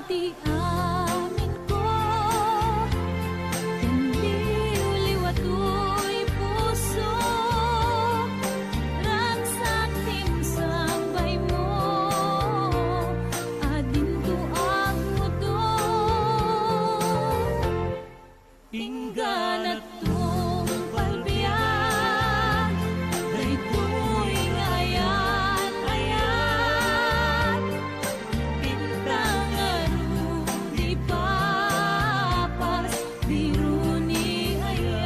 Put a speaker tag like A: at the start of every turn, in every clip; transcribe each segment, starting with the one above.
A: Sikati amin ko, kundi liwato'y puso, ragsak tinsambay mo, adinto ang mudo, inggan at palbiyan, daytoy ngayan-ayan, pintangan di papas, biro ni ayan,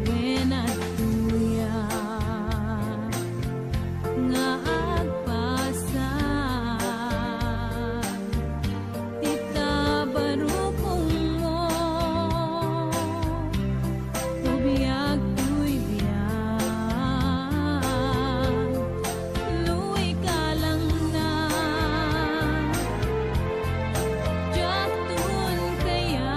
A: when at tuyan, nga agpasan, tita barukong mo, tubiyag tuy biyang, luwi ka lang na, jatun kaya,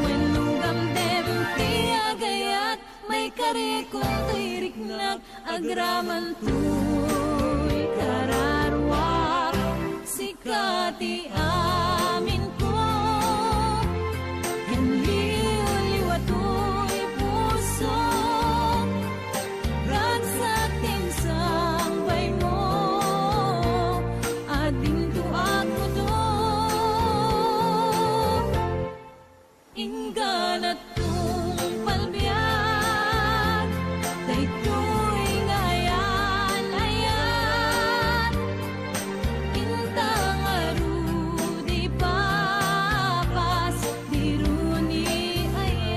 A: when lugam dem tiagayat, may karikong tuyriknak, agraman tuy kararwak, sikati amin ko, liwato'y puso, ragsak tinsambay mo, adinto ang mudo, inggan at palbiyan, daytoy ngayan-ayan, intang arudi papas, biro ni ayan.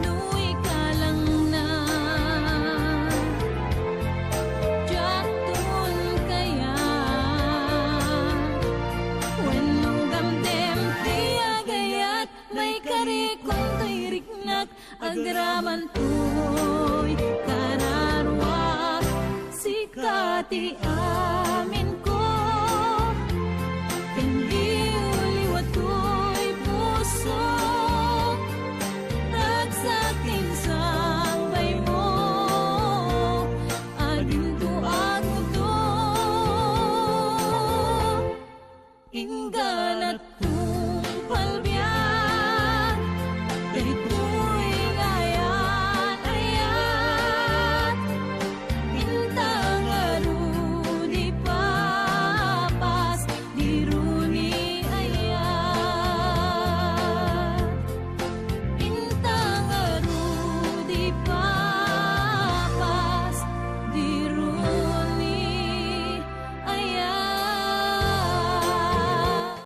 A: Nuwi ka lang na, jatun kaya, when lugam dem tiagayat, may karikong tuyriknak, agraman tuy kararwak, sikati amin ko, liwato'y puso, ragsak tinsambay mo, adinto ang mudo, inggan at